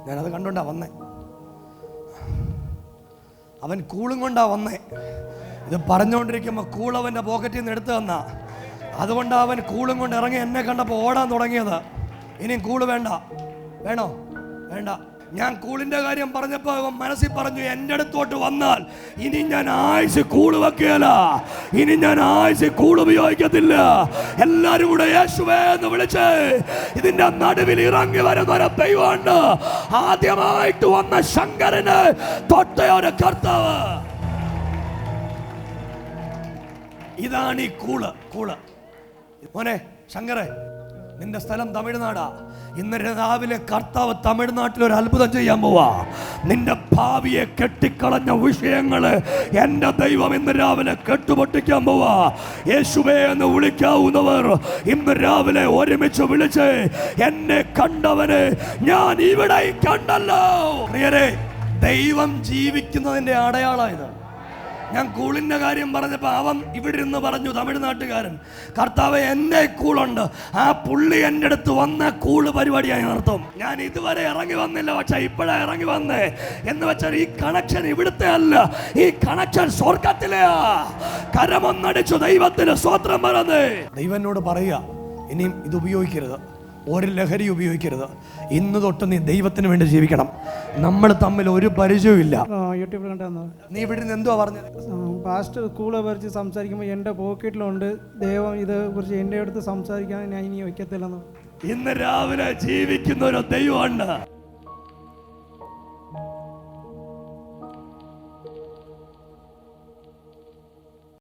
ഞാനത് കണ്ടോണ്ടാ വന്നേ. അവൻ കൂളും കൊണ്ടാ വന്നേ. ഇത് പറഞ്ഞുകൊണ്ടിരിക്കുമ്പോൾ കൂൾ അവൻ്റെ പോക്കറ്റിൽ നിന്ന് എടുത്തു തന്ന. അതുകൊണ്ടാണ് അവൻ കൂളും കൊണ്ട് ഇറങ്ങി എന്നെ കണ്ടപ്പോൾ ഓടാൻ തുടങ്ങിയത്. ഇനിയും കൂള് വേണ്ട. വേണോ? വേണ്ട. ഞാൻ കൂളിന്റെ കാര്യം പറഞ്ഞപ്പോൾ അവൻ മനസ്സിൽ പറഞ്ഞു, എൻ്റെ അടുത്തോട്ട് വന്നാൽ ഇനി ഞാൻ ആയുസ് കൂള് വെക്കുകയല്ല, ഇനി ഞാൻ ആയുസ് കൂള് ഉപയോഗിക്കത്തില്ല. എല്ലാരും കൂടെ യേശുവേ എന്ന് വിളിച്ച് ഇതിന്റെ നടുവിൽ ഇറങ്ങി വരുന്ന ഒരു ദൈവമുണ്ട്. ആദ്യമായിട്ട് വന്ന ശങ്കരന് തൊട്ട ഒരു കർത്താവ്. ഇതാണ് ഈ കൂള്. മോനെ ശങ്കരേ, നിന്റെ സ്ഥലം തമിഴ്നാടാ. ഇന്ന് രാവിലെ കർത്താവ് തമിഴ്നാട്ടിൽ ഒരു അത്ഭുതം ചെയ്യാൻ പോവാ. നിന്റെ ഭാവിയെ കെട്ടിക്കളഞ്ഞ വിഷയങ്ങള് എന്റെ ദൈവം ഇന്ന് രാവിലെ കെട്ടുപൊട്ടിക്കാൻ പോവാ. യേശുവേ എന്ന് വിളിക്കാവുന്നവർ ഇന്ന് രാവിലെ ഒരുമിച്ച് വിളിച്ച്, എന്നെ കണ്ടവന് ഞാൻ ഇവിടെ കണ്ടല്ലോ. പ്രിയരെ, ദൈവം ജീവിക്കുന്നതിന്റെ അടയാളമായത്. ഞാൻ കൂളിന്റെ കാര്യം പറഞ്ഞപ്പോൾ അവൻ ഇവിടെ ഇരുന്ന് പറഞ്ഞു, തമിഴ്നാട്ടുകാരൻ, കർത്താവ് എൻ്റെ കൂളുണ്ട്, ആ പുള്ളി എൻ്റെ അടുത്ത് വന്ന കൂള് പരിപാടിയായി നടത്തും. ഞാൻ ഇതുവരെ ഇറങ്ങി വന്നില്ല, പക്ഷെ ഇപ്പോഴാ ഇറങ്ങി വന്നേ. എന്ന് വെച്ചാൽ ഈ കണക്ഷൻ ഇവിടുത്തെ അല്ല, ഈ കണക്ഷൻ സ്വർഗത്തിലെയാ. കരമൊന്നടിച്ചു ദൈവത്തിന് സ്തോത്രം പറഞ്ഞേ. ദൈവനോട് പറയുക, ഇനിയും ഇത് ഉപയോഗിക്കരുത്, ഒരു ലഹരി ഉപയോഗിക്കരുത്. ഇന്ന് തൊട്ട് നീ ദൈവത്തിന് വേണ്ടി ജീവിക്കണം. നമ്മൾ തമ്മിൽ ഒരു പരിചയമില്ല. യൂട്യൂബിൽ കണ്ടാ നീ ഇവിടെ നിന്ന് എന്തുവാ പറഞ്ഞത്? പാസ്റ്റർ കൂളെ കുറിച്ച് സംസാരിക്കുമ്പോൾ എൻ്റെ പോക്കറ്റിലുണ്ട്, ദൈവം ഇതേ കുറിച്ച് എൻ്റെ അടുത്ത് സംസാരിക്കാൻ ഞാൻ ഇനി വയ്ക്കത്തില്ലെന്ന്. ഇന്ന് രാവിലെ ജീവിക്കുന്ന ഒരു ദൈവമുണ്ട്.